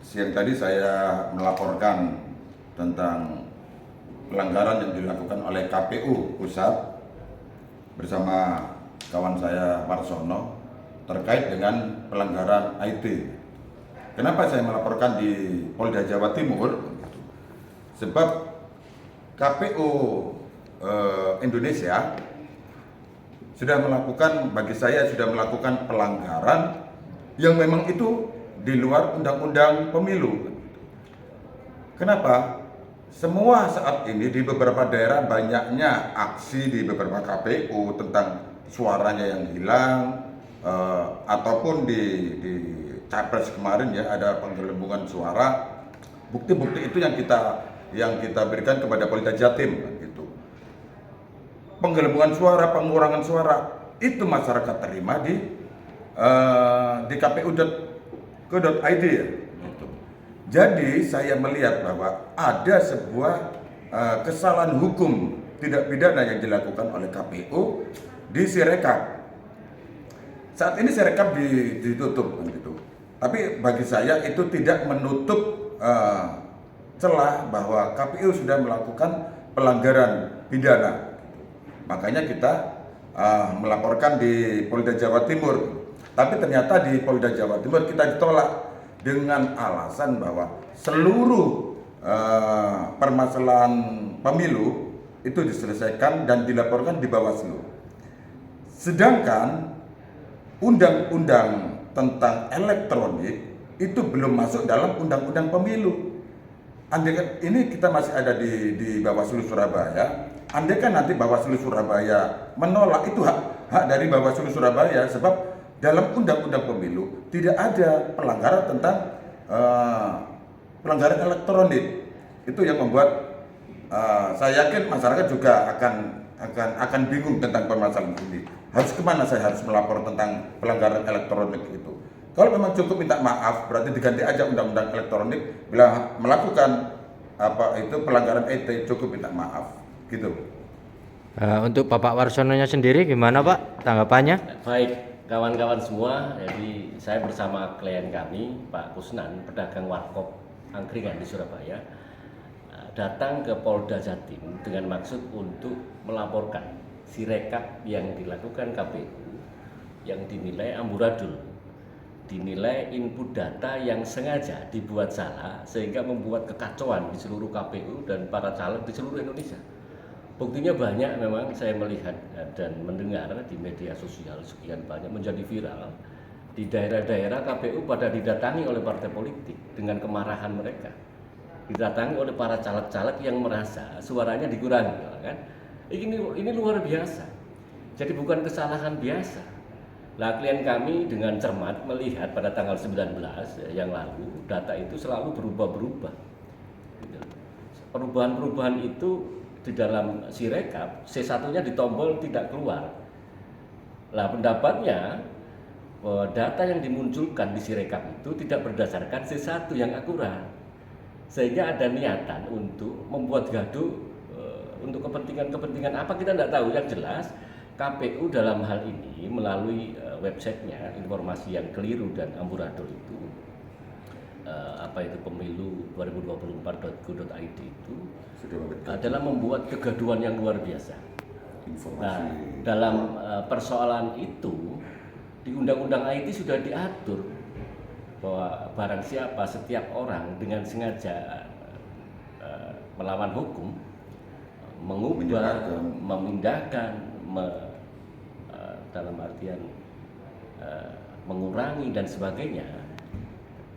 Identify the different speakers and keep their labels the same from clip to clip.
Speaker 1: Siang tadi saya melaporkan tentang pelanggaran yang dilakukan oleh KPU Pusat bersama kawan saya Marsono terkait dengan pelanggaran IT. Kenapa saya melaporkan di Polda Jawa Timur? Sebab KPU Indonesia bagi saya sudah melakukan pelanggaran yang memang itu di luar undang-undang pemilu. Kenapa? Semua saat ini di beberapa daerah banyaknya aksi di beberapa KPU tentang suaranya yang hilang, ataupun di Capres kemarin ya ada penggelembungan suara. Bukti-bukti itu yang kita berikan kepada Polda Jatim gitu. Penggelembungan suara, pengurangan suara itu masyarakat terima di kpu.go.id ya. Gitu. Jadi saya melihat bahwa ada sebuah kesalahan hukum tidak pidana yang dilakukan oleh KPU di Sirekap. Saat ini Sirekap ditutup gitu. Tapi bagi saya itu tidak menutup celah bahwa KPU sudah melakukan pelanggaran pidana. Makanya kita melaporkan di Polda Jawa Timur. Tapi ternyata di Polda Jawa Timur kita ditolak dengan alasan bahwa seluruh permasalahan pemilu itu diselesaikan dan dilaporkan di Bawaslu. Sedangkan undang-undang tentang elektronik itu belum masuk dalam undang-undang pemilu. Andai kan ini kita masih ada di Bawaslu Surabaya, andai kan nanti Bawaslu Surabaya menolak, itu hak dari Bawaslu Surabaya, sebab dalam undang-undang pemilu tidak ada pelanggaran tentang pelanggaran elektronik. Itu yang membuat saya yakin masyarakat juga akan bingung tentang permasalahan ini. Harus kemana saya harus melapor tentang pelanggaran elektronik itu? Kalau memang cukup minta maaf, berarti diganti aja undang-undang elektronik. Bila melakukan pelanggaran IT, cukup minta maaf, gitu.
Speaker 2: Untuk Bapak Warsononya sendiri gimana Pak tanggapannya?
Speaker 3: Baik, kawan-kawan semua, jadi saya bersama klien kami, Pak Kusnan, pedagang warkop angkringan di Surabaya, datang ke Polda Jatim dengan maksud untuk melaporkan Sirekap yang dilakukan KPU yang dinilai amburadul, dinilai input data yang sengaja dibuat salah sehingga membuat kekacauan di seluruh KPU dan para caleg di seluruh Indonesia. Buktinya banyak, memang saya melihat dan mendengar di media sosial sekian banyak menjadi viral. Di daerah-daerah KPU pada didatangi oleh partai politik dengan kemarahan mereka, didatangi oleh para caleg-caleg yang merasa suaranya dikurangi, kan? Ini luar biasa. Jadi bukan kesalahan biasa. Nah, klien kami dengan cermat melihat pada tanggal 19 yang lalu, data itu selalu berubah-berubah. Perubahan-perubahan itu di dalam Sirekap, C1-nya ditombol tidak keluar. Nah, pendapatnya data yang dimunculkan di Sirekap itu tidak berdasarkan C1 yang akurat. Sehingga ada niatan untuk membuat gaduh untuk kepentingan-kepentingan apa kita tidak tahu. Yang jelas KPU dalam hal ini melalui websitenya, informasi yang keliru dan amburadul itu, pemilu 2024.go.id itu adalah membuat kegaduhan yang luar biasa. Nah, dalam persoalan itu di Undang-Undang IT sudah diatur bahwa barang siapa, setiap orang dengan sengaja melawan hukum, mengubah, memindahkan, dalam artian mengurangi dan sebagainya,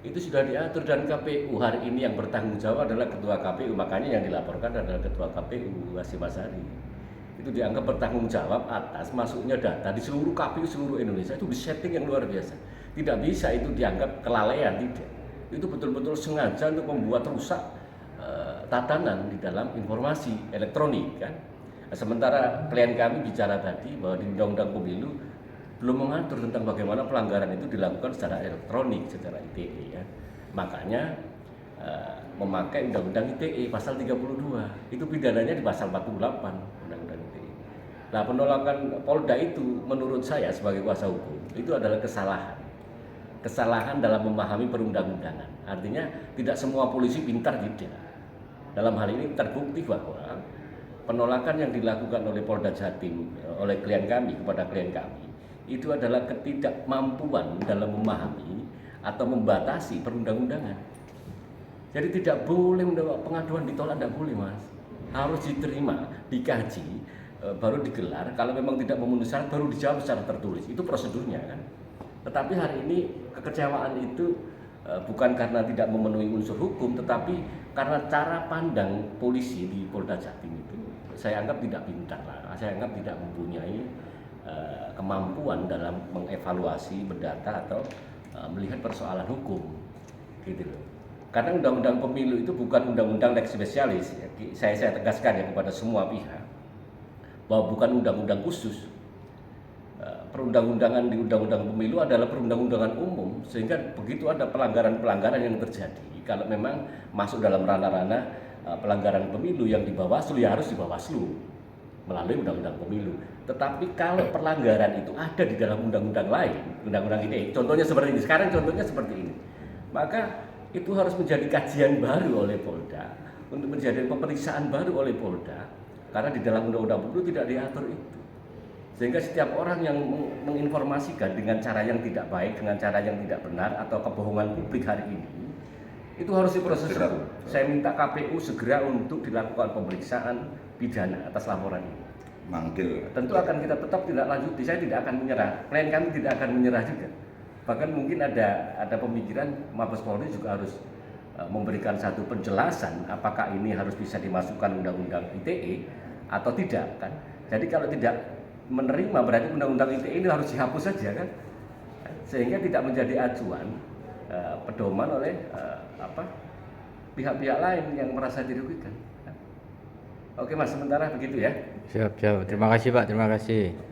Speaker 3: itu sudah diatur. Dan KPU hari ini yang bertanggung jawab adalah Ketua KPU, makanya yang dilaporkan adalah Ketua KPU Hasyim Asyari. Itu dianggap bertanggung jawab atas masuknya data di seluruh KPU seluruh Indonesia. Itu disetting yang luar biasa. Tidak bisa itu dianggap kelalaian, tidak. Itu betul-betul sengaja untuk membuat rusak tatanan di dalam informasi elektronik, kan. Sementara klien kami bicara tadi bahwa di Undang-Undang Pemilu belum mengatur tentang bagaimana pelanggaran itu dilakukan secara elektronik, secara ITE, ya. Makanya memakai Undang-Undang ITE pasal 32, itu pidananya di pasal 48 Undang-Undang ITE. Nah, penolakan Polda itu menurut saya sebagai kuasa hukum itu adalah kesalahan. kesalahan dalam memahami perundang-undangan. Artinya tidak semua polisi pintar, tidak. Dalam hal ini terbukti bahwa penolakan yang dilakukan oleh Polda Jatim oleh klien kami kepada klien kami itu adalah ketidakmampuan dalam memahami atau membatasi perundang-undangan. Jadi tidak boleh pengaduan ditolak, tidak boleh Mas. Harus diterima, dikaji, baru digelar. Kalau memang tidak memenuhi syarat baru dijawab secara tertulis. Itu prosedurnya kan. Tetapi hari ini kekecewaan itu bukan karena tidak memenuhi unsur hukum, tetapi karena cara pandang polisi di Polda Jatim itu saya anggap tidak pintar lah. Saya anggap tidak mempunyai kemampuan dalam mengevaluasi, mendata atau melihat persoalan hukum, gitu loh. Karena undang-undang pemilu itu bukan undang-undang lex specialis. Saya tegaskan ya kepada semua pihak bahwa bukan undang-undang khusus. Perundang-undangan di undang-undang pemilu adalah perundang-undangan umum, sehingga begitu ada pelanggaran-pelanggaran yang terjadi, kalau memang masuk dalam ranah-ranah pelanggaran pemilu yang di Bawaslu, ya harus di Bawaslu melalui undang-undang pemilu. Tetapi kalau pelanggaran itu ada di dalam undang-undang lain, undang-undang ini, contohnya seperti ini, sekarang contohnya seperti ini, maka itu harus menjadi kajian baru oleh Polda, untuk menjadi pemeriksaan baru oleh Polda, karena di dalam undang-undang pemilu tidak diatur itu. Sehingga setiap orang yang menginformasikan dengan cara yang tidak baik, dengan cara yang tidak benar, atau kebohongan publik hari ini, itu harus diproses hukum. Saya minta KPU segera untuk dilakukan pemeriksaan pidana atas laporan ini.
Speaker 1: Manggil.
Speaker 3: Tentu akan kita tetap tidak lanjuti, saya tidak akan menyerah, klien kami tidak akan menyerah juga. Bahkan mungkin ada pemikiran Mabes Polri juga harus memberikan satu penjelasan apakah ini harus bisa dimasukkan undang-undang ITE atau tidak kan. Jadi kalau tidak menerima berarti undang-undang ITE ini harus dihapus saja kan. Sehingga tidak menjadi acuan pedoman oleh pihak-pihak lain yang merasa dirugikan. Oke Mas, sementara begitu ya.
Speaker 2: Siap. Terima kasih Pak, terima kasih.